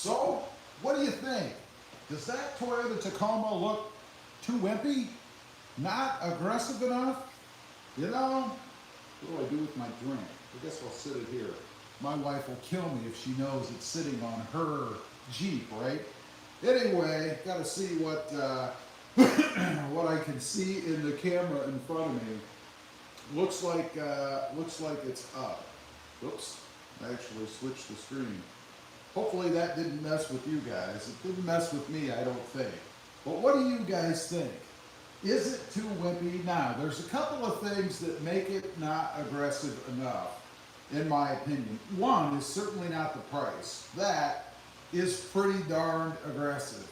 So, what do you think? Does that Toyota Tacoma look too wimpy? Not aggressive enough? You know, what do I do with my drink? I guess I'll sit it here. My wife will kill me if she knows it's sitting on her Jeep, right? Anyway, got to see what what I can see in the camera in front of me. Looks like it's up. Oops, I actually switched the screen. Hopefully that didn't mess with you guys. It didn't mess with me, I don't think. But what do you guys think? Is it too wimpy? Now, there's a couple of things that make it not aggressive enough, in my opinion. One is certainly not the price. That is pretty darned aggressive.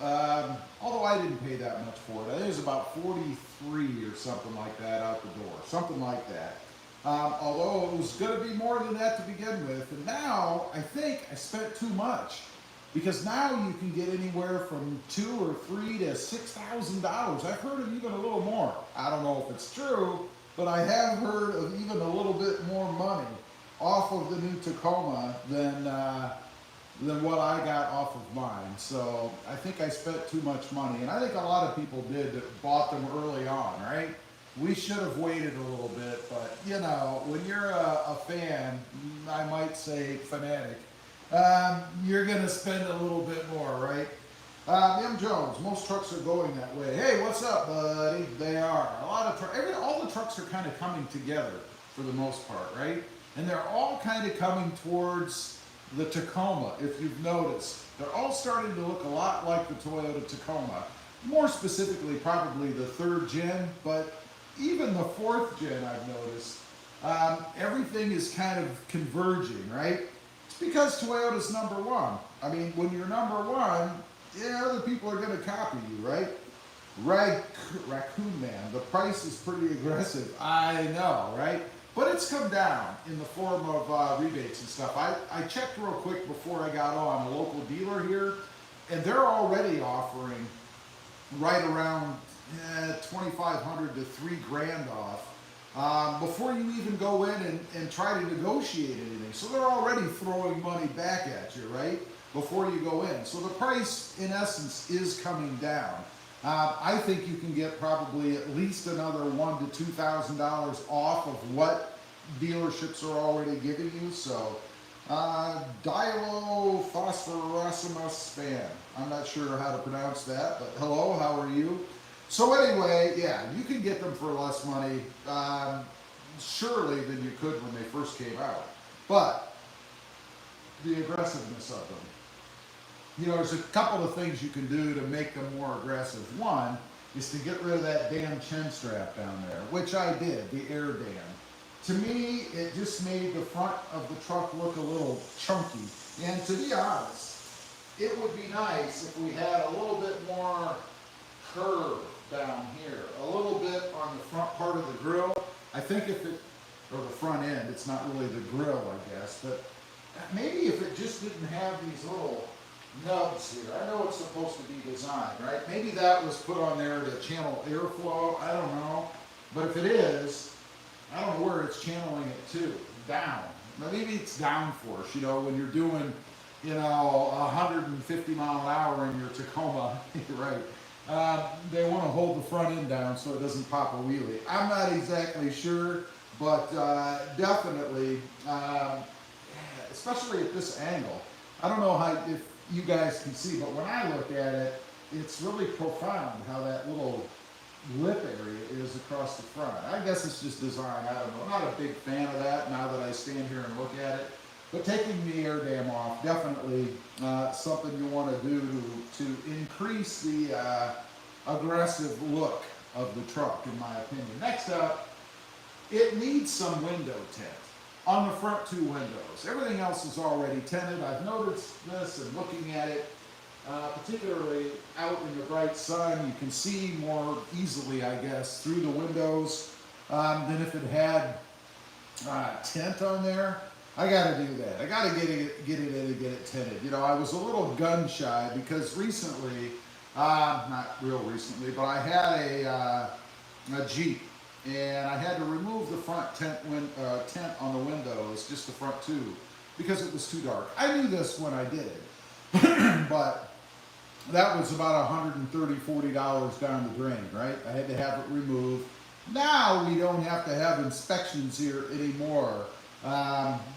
Although I didn't pay that much for it. I think it was about 43 or something like that out the door. Something like that. Although it was going to be more than that to begin with. And now, I think I spent too much. Because now you can get anywhere from $2,000 or $3,000 to $6,000. I've heard of even a little more. I don't know if it's true, but I have heard of even a little bit more money off of the new Tacoma than what I got off of mine. So I think I spent too much money, and I think a lot of people did that bought them early on, right? We should have waited a little bit, but you know, when you're a fan, I might say fanatic, you're gonna spend a little bit more, right? M. Jones, most trucks are going that way. Hey, what's up, buddy? They are. A lot of all the trucks are kind of coming together for the most part, right? And they're all kind of coming towards the Tacoma, if you've noticed. They're all starting to look a lot like the Toyota Tacoma. More specifically, probably the 3rd gen, but even the 4th gen, I've noticed. Everything is kind of converging, right? It's because Toyota's number one. I mean, when you're number one, yeah, other people are going to copy you, right? Raccoon Man, the price is pretty aggressive. I know, right? But it's come down in the form of rebates and stuff. I checked real quick before I got on a local dealer here, and they're already offering right around $2,500 to $3,000 off before you even go in and try to negotiate anything. So they're already throwing money back at you, right? Before you go in. So the price, in essence, is coming down. I think you can get probably at least another $1,000 to $2,000 off of what dealerships are already giving you. So, Dilophosphorusimus fan. I'm not sure how to pronounce that, but hello, how are you? So anyway, yeah, you can get them for less money, surely, than you could when they first came out. But the aggressiveness of them. You know, there's a couple of things you can do to make them more aggressive. One is to get rid of that damn chin strap down there, which I did, the air dam. To me, it just made the front of the truck look a little chunky. And to be honest, it would be nice if we had a little bit more curve down here, a little bit on the front part of the grill. I think if it, or the front end, it's not really the grill, I guess, but maybe if it just didn't have these little nubs here. I know it's supposed to be designed, right? Maybe that was put on there to channel airflow. I don't know. But if it is, I don't know where it's channeling it to. Down. Maybe it's downforce, you know, when you're doing, you know, 150 mile an hour in your Tacoma, right? They want to hold the front end down so it doesn't pop a wheelie. I'm not exactly sure, but definitely, especially at this angle. I don't know how, if you guys can see, but when I look at it, it's really profound how that little lip area is across the front. I guess it's just design, I don't know. I'm not a big fan of that now that I stand here and look at it. But taking the air dam off, definitely something you want to do to increase the aggressive look of the truck, in my opinion. Next up, it needs some window tint on the front 2 windows. Everything else is already tinted. I've noticed this and looking at it, particularly out in the bright sun, you can see more easily, I guess, through the windows than if it had tint on there. I gotta do that. I gotta get it in and get it tinted. You know, I was a little gun shy because recently, not real recently, but I had a Jeep, and I had to remove the front tint on the windows, just the front 2, because it was too dark. I knew this when I did it, But that was about $130, $40 down the drain, right? I had to have it removed. Now we don't have to have inspections here anymore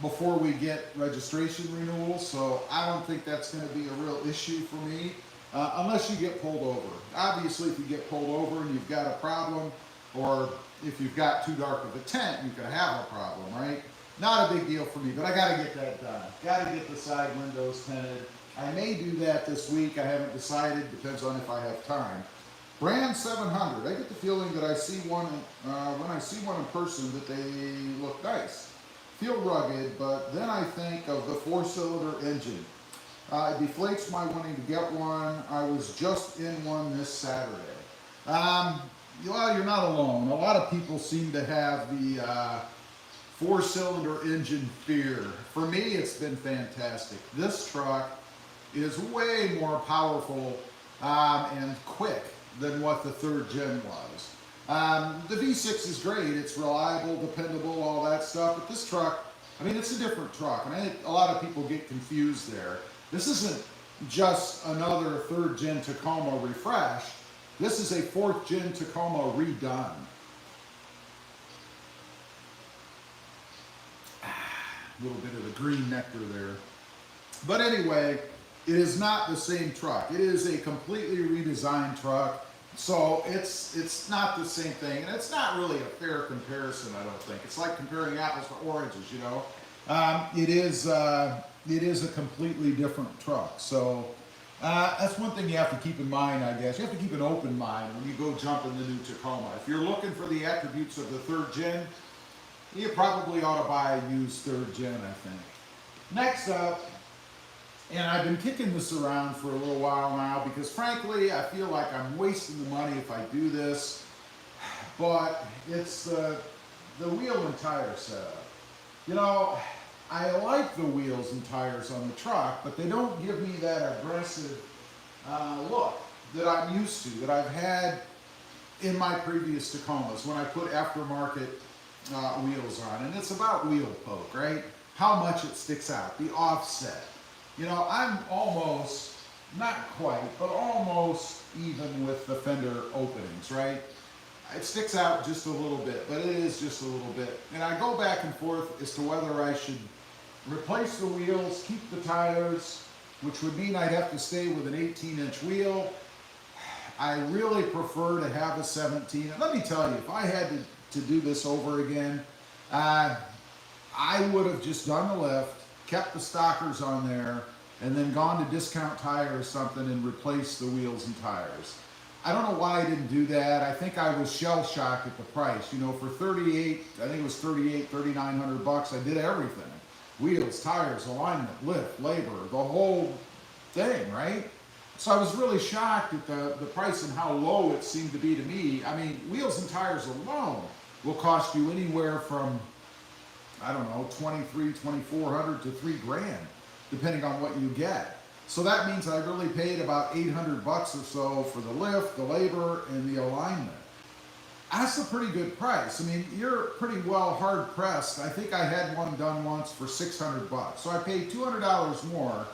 before we get registration renewals, so I don't think that's going to be a real issue for me unless you get pulled over. Obviously, if you get pulled over and you've got a problem, or if you've got too dark of a tent, you could have a problem, right? Not a big deal for me, but I got to get that done. Got to get the side windows tinted. I may do that this week. I haven't decided. Depends on if I have time. Brand 700. I get the feeling that I see one when I see one in person that they look nice, feel rugged, but then I think of the 4-cylinder engine. It deflates my wanting to get one. I was just in one this Saturday. Well, you're not alone. A lot of people seem to have the 4-cylinder engine fear. For me, it's been fantastic. This truck is way more powerful and quick than what the 3rd gen was. The V6 is great. It's reliable, dependable, all that stuff. But this truck, I mean, it's a different truck. And I think a lot of people get confused there. This isn't just another 3rd gen Tacoma refreshed. This is a 4th gen Tacoma redone. A little bit of the green nectar there. But anyway, it is not the same truck. It is a completely redesigned truck. So it's not the same thing. And it's not really a fair comparison, I don't think. It's like comparing apples to oranges, you know. It is a completely different truck. So that's one thing you have to keep in mind, I guess. You have to keep an open mind when you go jump in the new Tacoma. If you're looking for the attributes of the 3rd gen, you probably ought to buy a used 3rd gen, I think. Next up, and I've been kicking this around for a little while now because frankly, I feel like I'm wasting the money if I do this, but it's the wheel and tire setup. You know, I like the wheels and tires on the truck, but they don't give me that aggressive look that I'm used to, that I've had in my previous Tacomas when I put aftermarket wheels on. And it's about wheel poke, right? How much it sticks out, the offset. You know, I'm almost, not quite, but almost even with the fender openings, right? It sticks out just a little bit, but it is just a little bit. And I go back and forth as to whether I should replace the wheels, keep the tires, which would mean I'd have to stay with an 18-inch wheel. I really prefer to have a 17. And let me tell you, if I had to do this over again, I would have just done the lift, kept the stockers on there, and then gone to Discount Tire or something and replaced the wheels and tires. I don't know why I didn't do that. I think I was shell-shocked at the price. You know, for 38, I think it was 3,900 bucks, I did everything. Wheels, tires, alignment, lift, labor, the whole thing, right? So I was really shocked at the price and how low it seemed to be to me. I mean, wheels and tires alone will cost you anywhere from, I don't know, $2,300, $2,400 to $3,000, depending on what you get. So that means I really paid about 800 bucks or so for the lift, the labor, and the alignment. That's a pretty good price. I mean, you're pretty well hard pressed. I think I had one done once for 600 bucks. So I paid $200 more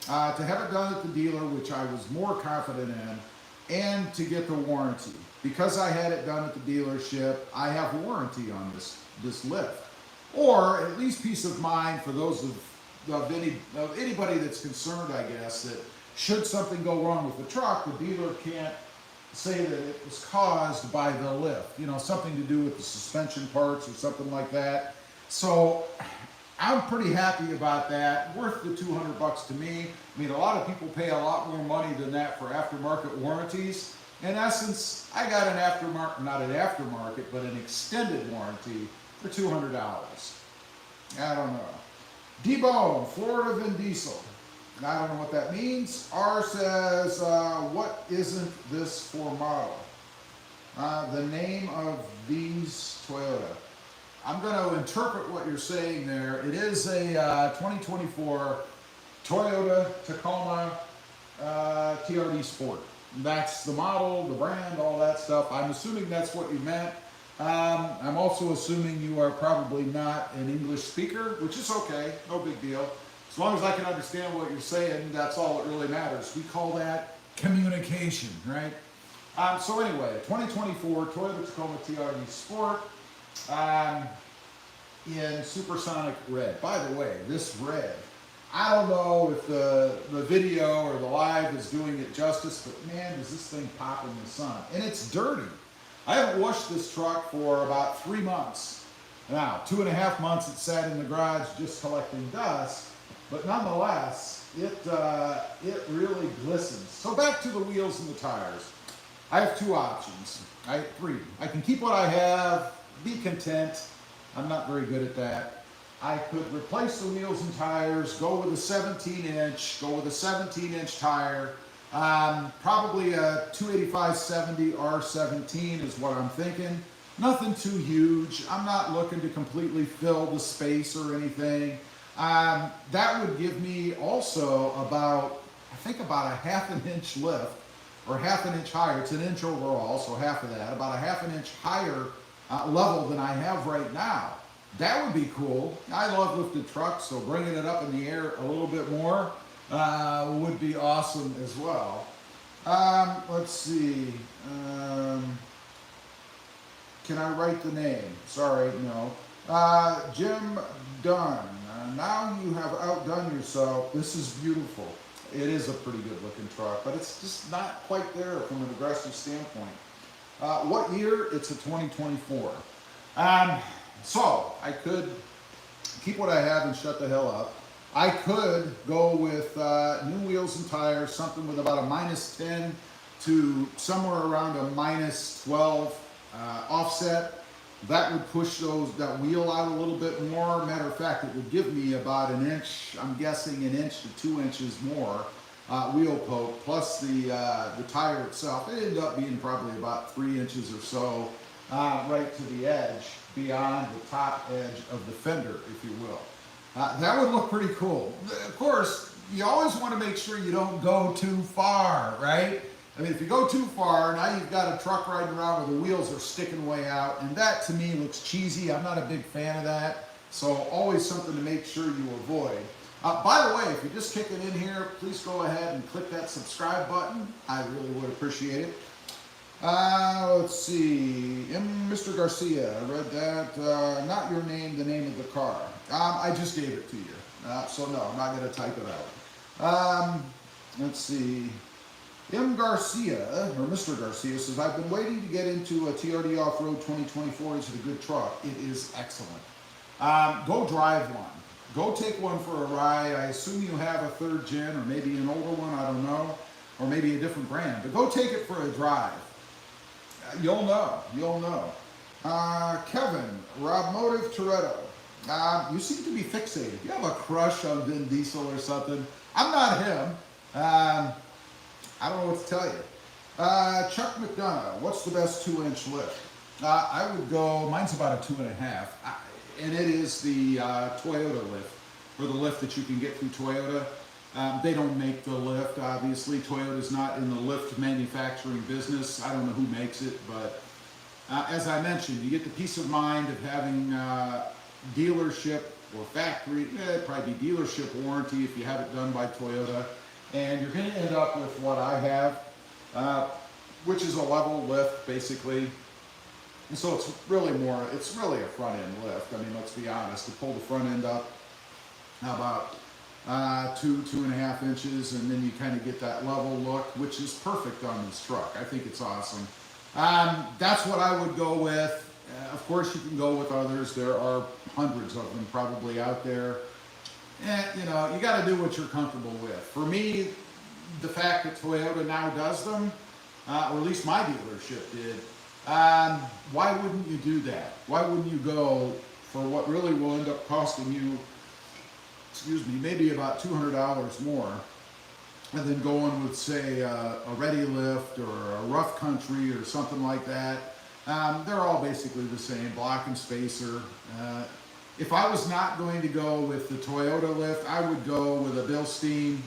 to have it done at the dealer, which I was more confident in, and to get the warranty. Because I had it done at the dealership, I have warranty on this lift. Or at least peace of mind for those of anybody that's concerned, I guess, that should something go wrong with the truck, the dealer can't say that it was caused by the lift, you know, something to do with the suspension parts or something like that. So I'm pretty happy about that, worth the 200 bucks to me. I mean, a lot of people pay a lot more money than that for aftermarket warranties. In essence, I got an aftermarket, not an aftermarket, but an extended warranty for $200. I don't know. D-Bone, Florida Vin Diesel. I don't know what that means. R says, what isn't this for model? The name of these Toyota. I'm going to interpret what you're saying there. It is a 2024 Toyota Tacoma TRD Sport. That's the model, the brand, all that stuff. I'm assuming that's what you meant. I'm also assuming you are probably not an English speaker, which is okay, no big deal. As long as I can understand what you're saying, that's all that really matters. We call that communication, right? So anyway, 2024 Toyota Tacoma TRD Sport in supersonic red. By the way, this red, I don't know if the video or the live is doing it justice, but man, does this thing pop in the sun. And it's dirty. I haven't washed this truck for about 3 months. Now, 2.5 months it sat in the garage just collecting dust, but nonetheless, it really glistens. So back to the wheels and the tires. I have 2 options. I have 3. I can keep what I have, be content. I'm not very good at that. I could replace the wheels and tires, go with a 17-inch, go with a 17-inch tire. Probably a 285/70 R17 is what I'm thinking. Nothing too huge. I'm not looking to completely fill the space or anything. That would give me also about, I think about a 1/2 inch lift, or 1/2 inch higher. It's 1 inch overall, so half of that. About a 1/2 inch higher level than I have right now. That would be cool. I love lifted trucks, so bringing it up in the air a little bit more would be awesome as well. Let's see. Can I write the name? Sorry, no. Jim Dunn. Now you have outdone yourself. This is beautiful. It is a pretty good looking truck, but it's just not quite there from an aggressive standpoint. What year? It's a 2024. So I could keep what I have and shut the hell up. I could go with new wheels and tires, something with about a -10 to somewhere around a -12 offset. That would push that wheel out a little bit more. Matter of fact, it would give me about 1 inch, I'm guessing 1 inch to 2 inches more wheel poke, plus the tire itself. It ended up being probably about 3 inches or so right to the edge, beyond the top edge of the fender, if you will. That would look pretty cool. Of course, you always want to make sure you don't go too far, right? I mean, if you go too far, now you've got a truck riding around where the wheels are sticking way out, and that to me looks cheesy. I'm not a big fan of that, so always something to make sure you avoid. By the way, if you're just kicking in here, please go ahead and click that subscribe button. I really would appreciate it. Let's see, Mr. Garcia, I read that. Not your name, the name of the car. I just gave it to you, so no, I'm not going to type it out. Let's see. M. Garcia, or Mr. Garcia, says, I've been waiting to get into a TRD Off-Road 2024. Is it a good truck? It is excellent. Go drive one. Go take one for a ride. I assume you have a 3rd gen, or maybe an older one, I don't know, or maybe a different brand. But go take it for a drive. You'll know. You'll know. Kevin, RobMotive Toretto. You seem to be fixated. You have a crush on Vin Diesel or something. I'm not him. I don't know what to tell you. Chuck McDonough, what's the best 2-inch lift? I would go, mine's about a 2.5, and it is the Toyota lift, or the lift that you can get through Toyota. They don't make the lift, obviously. Toyota's not in the lift manufacturing business. I don't know who makes it, but as I mentioned, you get the peace of mind of having dealership or factory, it'd probably be dealership warranty if you have it done by Toyota. And you're going to end up with what I have, which is a level lift, basically. And so it's really a front end lift. I mean, let's be honest, to pull the front end up about 2.5 inches, and then you kind of get that level look, which is perfect on this truck. I think it's awesome. That's what I would go with. Of course, you can go with others. There are hundreds of them probably out there. You know, you got to do what you're comfortable with. For me, the fact that Toyota now does them, or at least my dealership did, why wouldn't you do that? Why wouldn't you go for what really will end up costing you, excuse me, maybe about $200 more, and then go on with, say, a Ready Lift or a Rough Country or something like that? They're all basically the same, block and spacer. If I was not going to go with the Toyota lift, I would go with a Bilstein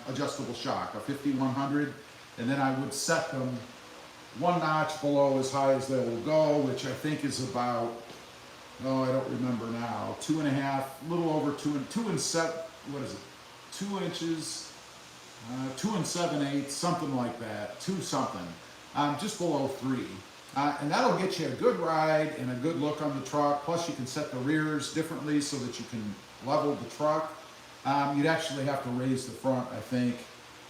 adjustable shock, a 5100, and then I would set them 1 notch below as high as they will go, which I think is about, oh, I don't remember now, 2.5, a little over 2 and 7, what is it, 2 inches, 2 7/8, something like that, 2 something, just below 3. And that'll get you a good ride and a good look on the truck. Plus you can set the rears differently so that you can level the truck. You'd actually have to raise the front, I think,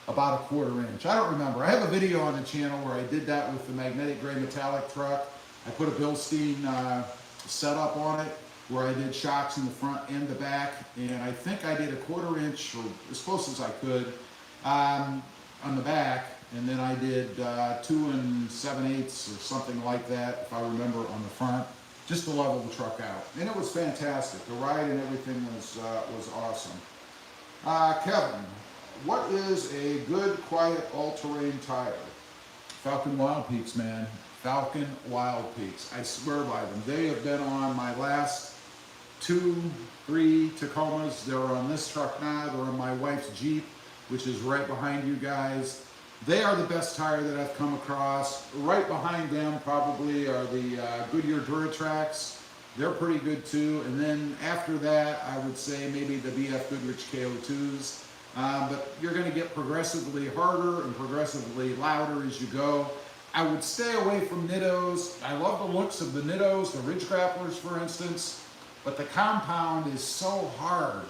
about 1/4 inch. I don't remember. I have a video on the channel where I did that with the magnetic gray metallic truck. I put a Bilstein setup on it where I did shocks in the front and the back, and I think I did 1/4 inch, or as close as I could, on the back, and then I did 2 7/8 or something like that, if I remember, on the front, just to level the truck out. And it was fantastic. The ride and everything was awesome. Kevin, what is a good, quiet, all-terrain tire? Falcon Wild Peaks, man. Falcon Wild Peaks. I swear by them. They have been on my last 2, 3 Tacomas. They're on this truck now. They're on my wife's Jeep, which is right behind you guys. They are the best tire that I've come across. Right behind them probably are the Goodyear Duratracs. They're pretty good too. And then after that, I would say maybe the BF Goodrich KO2s. But you're going to get progressively harder and progressively louder as you go. I would stay away from Nittos. I love the looks of the Nittos, the Ridge Grapplers, for instance, but the compound is so hard.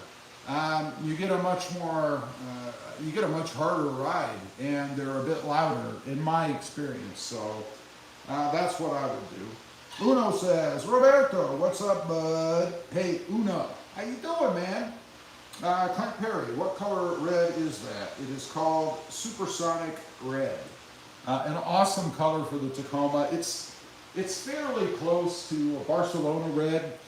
You get a much harder ride, and they're a bit louder in my experience. So that's what I would do. Uno says, Roberto, what's up, bud? Hey, Uno, how you doing, man? Clint Perry, what color red is that? It is called Supersonic Red. An awesome color for the Tacoma. It's fairly close to a Barcelona red,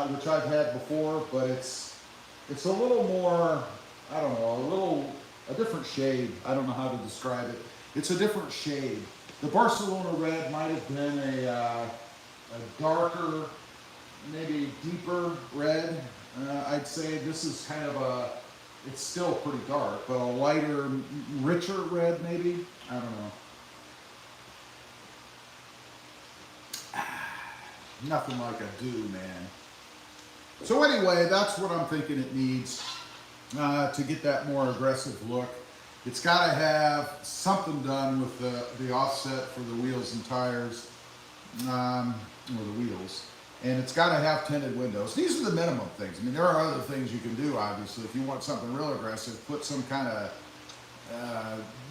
which I've had before, but it's a little more, I don't know, a different shade. I don't know how to describe it. It's a different shade. The Barcelona red might have been a darker, maybe deeper red. I'd say this is kind of it's still pretty dark, but a lighter, richer red maybe. I don't know. Nothing like a dew, man. So anyway, that's what I'm thinking it needs to get that more aggressive look. It's got to have something done with the offset for the wheels and tires, or the wheels. And it's got to have tinted windows. These are the minimum things. I mean, there are other things you can do, obviously. If you want something real aggressive, put some kind of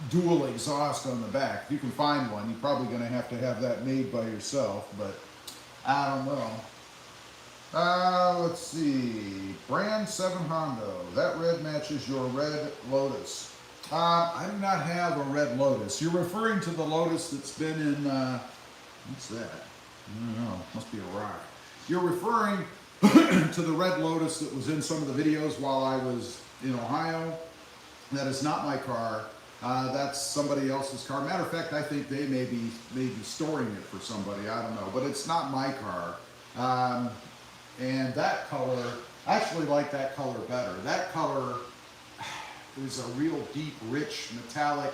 dual exhaust on the back. If you can find one, you're probably going to have that made by yourself, but I don't know. Let's see. Brand 7 Hondo. That red matches your red Lotus. I do not have a red Lotus. You're referring to the Lotus that's been in, what's that? I don't know. Must be a rock. You're referring to the red Lotus that was in some of the videos while I was in Ohio. That is not my car. That's somebody else's car. Matter of fact, I think they may be storing it for somebody. I don't know. But it's not my car. And that color, I actually like that color better. That color is a real deep, rich, metallic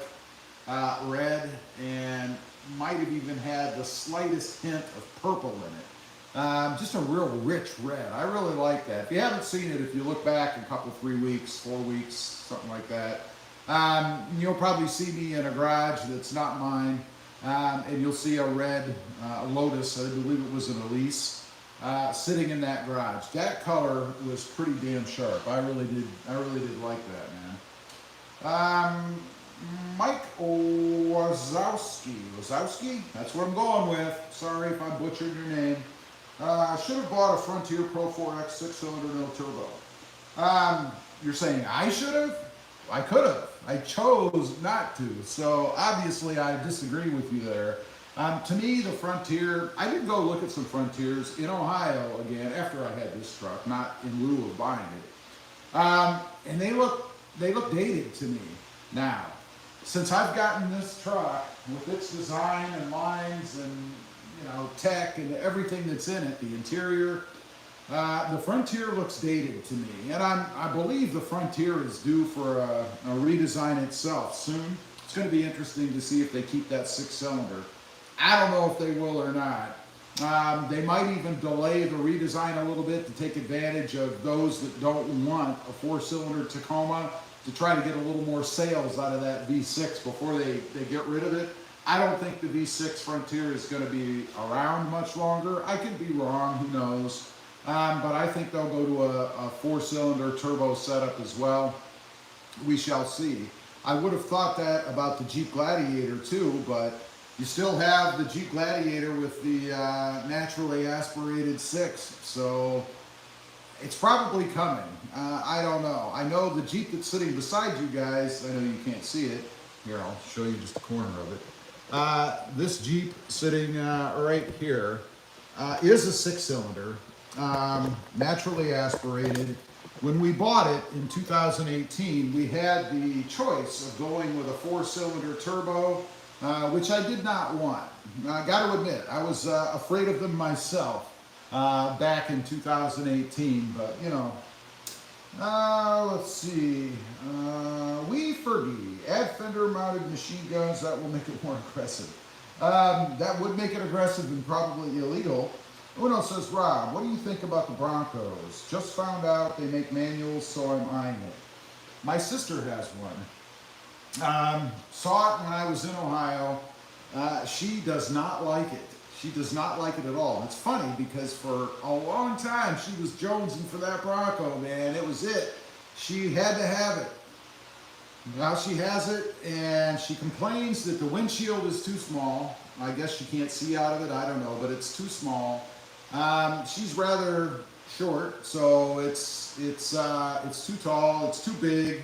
red, and might have even had the slightest hint of purple in it. Just a real rich red. I really like that. If you haven't seen it, if you look back a couple, 3 weeks, 4 weeks, something like that, you'll probably see me in a garage that's not mine, and you'll see a red Lotus, I believe it was an Elise, sitting in that garage. That color was pretty damn sharp. I really did like that, man. Mike Wazowski, that's what I'm going with. Sorry if I butchered your name. Should have bought a Frontier Pro 4X 6-cylinder, no turbo. You're saying I should have? I could have. I chose not to. So obviously I disagree with you there. To me, the Frontier, I did go look at some Frontiers in Ohio again after I had this truck, not in lieu of buying it. And they look dated to me now. Since I've gotten this truck with its design and lines and tech and everything that's in it, the interior, the Frontier looks dated to me. And I believe the Frontier is due for a redesign itself soon. It's going to be interesting to see if they keep that 6-cylinder. I don't know if they will or not. They might even delay the redesign a little bit to take advantage of those that don't want a four-cylinder Tacoma, to try to get a little more sales out of that V6 before they get rid of it. I don't think the V6 Frontier is going to be around much longer. I could be wrong, who knows. But I think they'll go to a four-cylinder turbo setup as well. We shall see. I would have thought that about the Jeep Gladiator too, but you still have the Jeep Gladiator with the naturally aspirated 6, so it's probably coming. I don't know. I know the Jeep that's sitting beside you guys, I know you can't see it. Here, I'll show you just a corner of it. This Jeep sitting right here is a 6-cylinder, naturally aspirated. When we bought it in 2018, we had the choice of going with a 4-cylinder turbo, which I did not want. I got to admit, I was afraid of them myself back in 2018, but you know, let's see, we Fergie, add fender mounted machine guns, that will make it more aggressive. That would make it aggressive and probably illegal. Uno says, Rob, what do you think about the Broncos? Just found out they make manuals, so I'm eyeing it. My sister has one. Saw it when I was in Ohio. She does not like it. She does not like it at all. It's funny because for a long time she was jonesing for that Bronco, man. It was it. She had to have it. Now she has it, and she complains that the windshield is too small. I guess she can't see out of it. I don't know, but it's too small. She's rather short, so it's too tall. It's too big.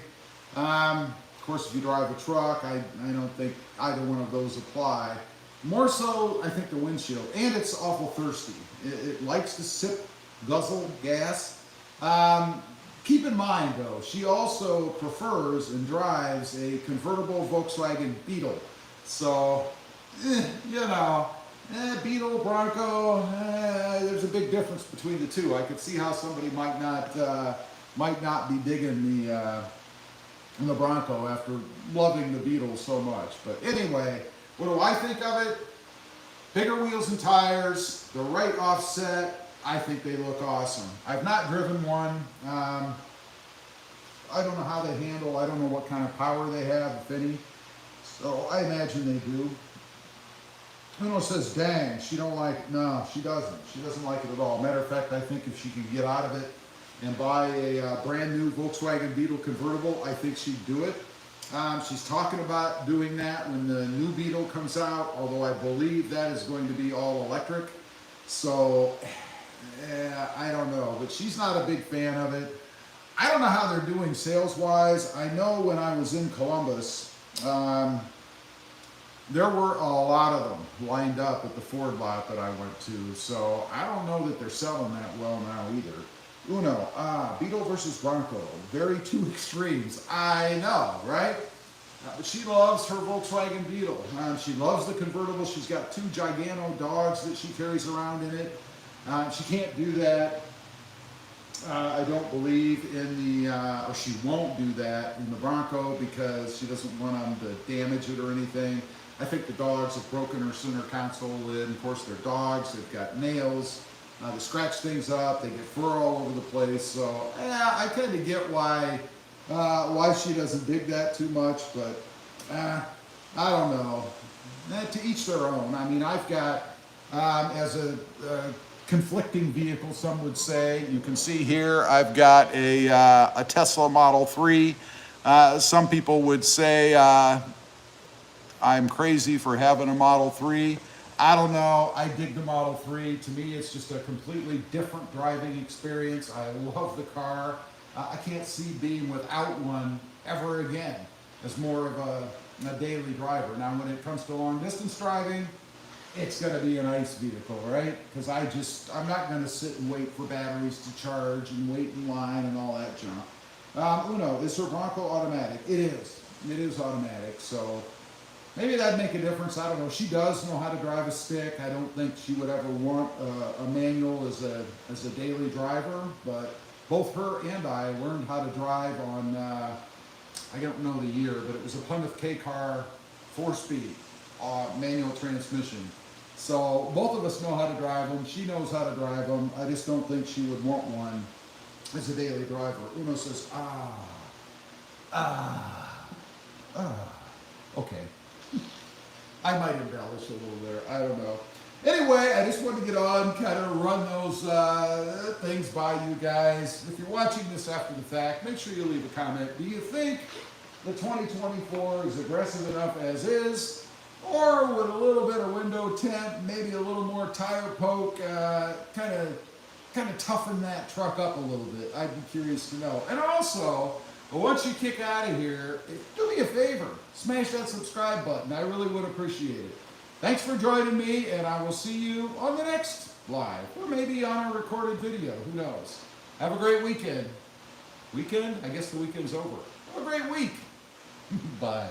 Of course, if you drive a truck, I don't think either one of those apply. More so, I think the windshield, and it's awful thirsty. It likes to sip, guzzle gas. Keep in mind, though, she also prefers and drives a convertible Volkswagen Beetle. So, you know, Beetle, Bronco, there's a big difference between the two. I could see how somebody might not be digging the Bronco after loving the Beetle so much. But anyway, what do I think of it? Bigger wheels and tires, the right offset. I think they look awesome. I've not driven one. I don't know how they handle. I don't know what kind of power they have, if any. So I imagine they do. Uno says, dang, she don't like it. No, she doesn't. She doesn't like it at all. Matter of fact, I think if she could get out of it and buy a brand new Volkswagen Beetle convertible, I think she'd do it. She's talking about doing that when the new Beetle comes out, although I believe that is going to be all electric. So, I don't know, but she's not a big fan of it. I don't know how they're doing sales-wise. I know when I was in Columbus, there were a lot of them lined up at the Ford lot that I went to, so I don't know that they're selling that well now either. Uno, Beetle versus Bronco, very two extremes. I know, right? But she loves her Volkswagen Beetle. She loves the convertible. She's got 2 Gigano dogs that she carries around in it. She can't do that. I don't believe in the, or she won't do that in the Bronco because she doesn't want them to damage it or anything. I think the dogs have broken her center console lid. Of course, they're dogs. They've got nails. They scratch things up. They get fur all over the place. So, yeah, I kind of get why she doesn't dig that too much. But I don't know. To each their own. I mean, I've got as a conflicting vehicle, some would say. You can see here, I've got a Tesla Model 3. Some people would say I'm crazy for having a Model 3. I don't know. I dig the Model 3. To me, it's just a completely different driving experience. I love the car. I can't see being without one ever again as more of a daily driver. Now, when it comes to long distance driving, it's going to be a nice vehicle, right? Because I'm not going to sit and wait for batteries to charge and wait in line and all that junk. Uno, is her Bronco automatic? It is. It is automatic, so maybe that'd make a difference. I don't know. She does know how to drive a stick. I don't think she would ever want a manual as a daily driver, but both her and I learned how to drive on, I don't know the year, but it was a Plymouth K-Car 4-speed manual transmission. So both of us know how to drive them. She knows how to drive them. I just don't think she would want one as a daily driver. Uno says, okay. I might embellish a little there. I don't know. Anyway, I just wanted to get on, kind of run those things by you guys. If you're watching this after the fact, make sure you leave a comment. Do you think the 2024 is aggressive enough as is? Or with a little bit of window tint, maybe a little more tire poke, kind of toughen that truck up a little bit? I'd be curious to know. And also, once you kick out of here, do me a favor, smash that subscribe button. I really would appreciate it. Thanks for joining me, and I will see you on the next live, or maybe on a recorded video, who knows. Have a great weekend. Weekend? I guess the weekend's over. Have a great week. Bye.